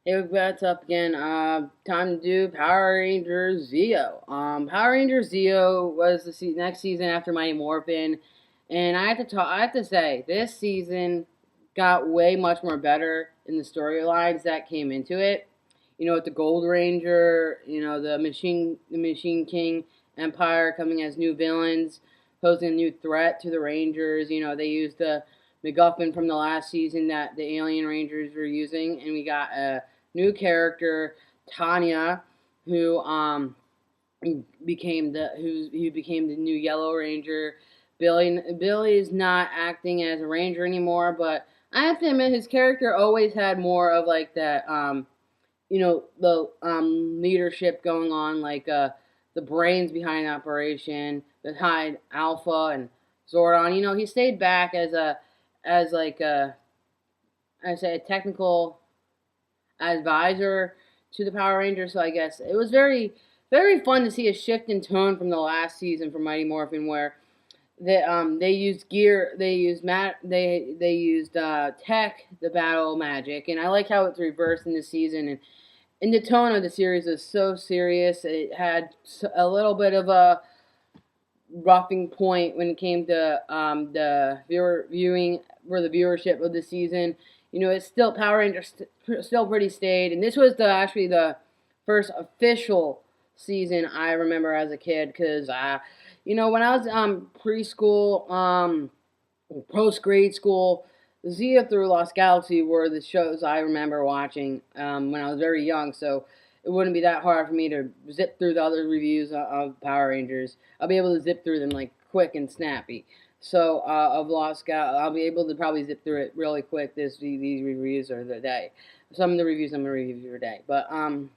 Hey, what's up again? Time to do Power Rangers Zeo. Power Rangers Zeo was the next season after Mighty Morphin, and I have to say, this season got way much more better in the storylines that came into it. With the Gold Ranger, the Machine King Empire coming as new villains, posing a new threat to the Rangers. They used the MacGuffin from the last season that the Alien Rangers were using, and we got a new character, Tanya, who who became the new Yellow Ranger. Billy is not acting as a ranger anymore, but I have to admit his character always had more of like that the leadership going on, like the brains behind the operation, behind Alpha and Zordon. He stayed back as like a I say a technical advisor to the Power Rangers. So I guess it was very fun to see a shift in tone from the last season from Mighty Morphin, where they used gear, they used tech, the battle magic, and I like how it's reversed in this season. And the tone of the series was so serious. It had a little bit of a roughing point when it came to the viewing for the viewership of the season. It's still Power Rangers still pretty staid, and this was actually the first official season I remember as a kid because when I was preschool, post grade school, Zia through Lost Galaxy were the shows I remember watching when I was very young. So it wouldn't be that hard for me to zip through the other reviews of Power Rangers. I'll be able to zip through them like quick and snappy. So of Lost Gal, I'll be able to probably zip through it really quick. These reviews are the day. Some of the reviews I'm gonna review today, but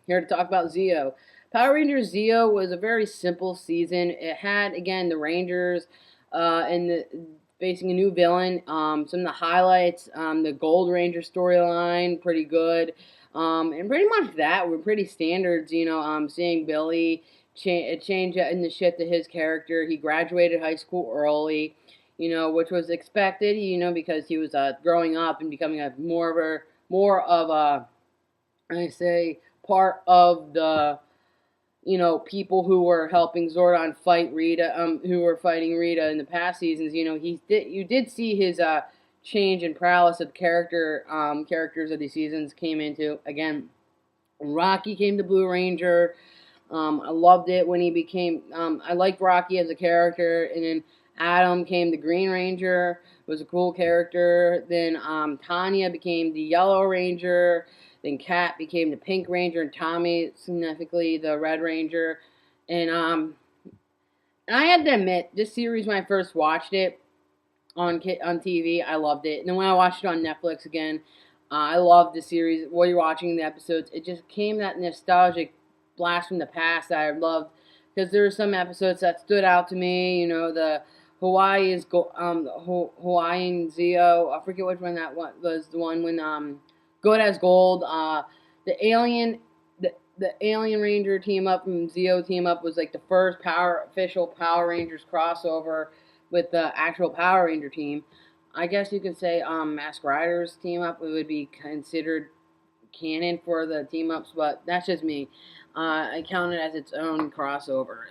here to talk about Zeo. Power Rangers Zeo was a very simple season. It had again the Rangers and the facing a new villain. Some of the highlights: the Gold Ranger storyline, pretty good. And pretty much that were pretty standards. Seeing Billy change in the shift to his character. He graduated high school early, which was expected. Because he was growing up and becoming a more of a I say part of the people who were helping Zordon fight Rita, who were fighting Rita in the past seasons. You did see his change in prowess of characters of these seasons came into again. Rocky came to Blue Ranger. I loved it when he became. I liked Rocky as a character, and then Adam came the Green Ranger. Was a cool character. Then Tanya became the Yellow Ranger. Then Kat became the Pink Ranger, and Tommy significantly the Red Ranger. And I had to admit, this series when I first watched it on TV, I loved it. And then when I watched it on Netflix again, I loved the series. While you're watching the episodes, it just came that nostalgic blast from the past that I loved because there were some episodes that stood out to me. The Hawaiian Zeo. I forget which one that one was. The one when Good as Gold. The alien. The Alien Ranger team up and Zeo team up was like the first official Power Rangers crossover with the actual Power Ranger team. I guess you could say Mask Riders team up would be considered canon for the team ups, but that's just me. I count it as its own crossover.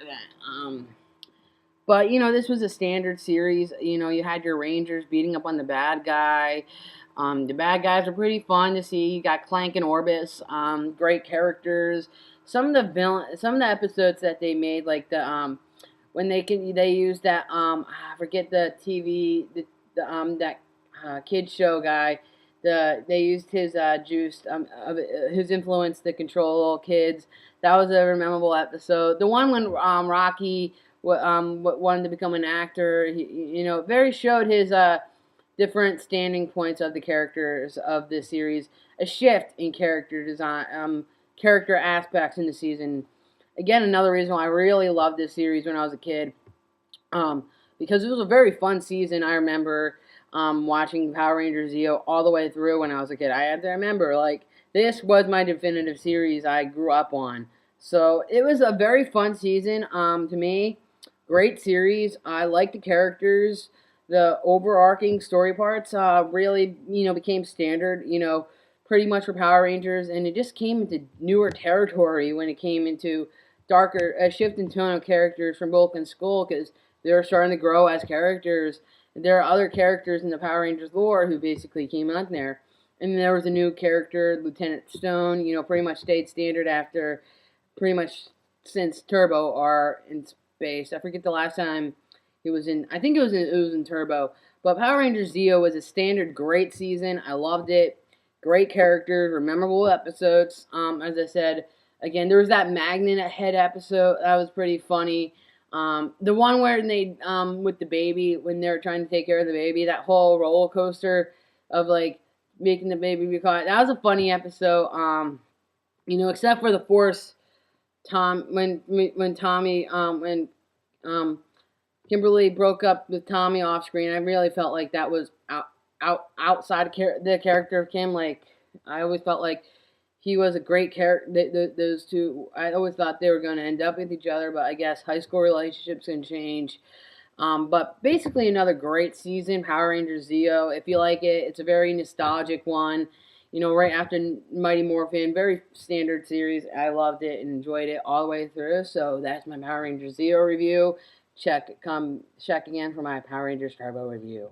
But this was a standard series. You had your Rangers beating up on the bad guy. The bad guys are pretty fun to see. You got Clank and Orbis, great characters. Some of the episodes that they made, like the when they use that I forget the TV that kid show guy. They used his juice his influence to control little kids. That was a memorable episode. The one when Rocky wanted to become an actor. Very showed his different standing points of the characters of this series. A shift in character design, character aspects in the season. Again, another reason why I really loved this series when I was a kid, because it was a very fun season. I remember watching Power Rangers Zeo all the way through when I was a kid. I had to remember, like, this was my definitive series I grew up on. So it was a very fun season to me. Great series. I liked the characters. The overarching story parts really, became standard. pretty much for Power Rangers, and it just came into newer territory when it came into darker, a shift in tone of characters from Bulk and Skull, because they were starting to grow as characters. There are other characters in the Power Rangers lore who basically came out there. And there was a new character, Lieutenant Stone, pretty much stayed standard after pretty much since Turbo are in space. I forget the last time he was in. I think it was in Turbo. But Power Rangers Zeo was a standard great season. I loved it. Great characters, memorable episodes. As I said, again, there was that Magnet Head episode that was pretty funny. The one where they with the baby when they were trying to take care of the baby, that whole roller coaster of like making the baby be caught. That was a funny episode. Except for the Force when Tommy when Kimberly broke up with Tommy off screen. I really felt like that was outside the character of Kim. Like I always felt like he was a great character. Those two, I always thought they were going to end up with each other, but I guess high school relationships can change. But basically, another great season, Power Rangers Zeo. If you like it, it's a very nostalgic one. Right after Mighty Morphin, very standard series. I loved it and enjoyed it all the way through. So that's my Power Rangers Zeo review. Check again for my Power Rangers Turbo review.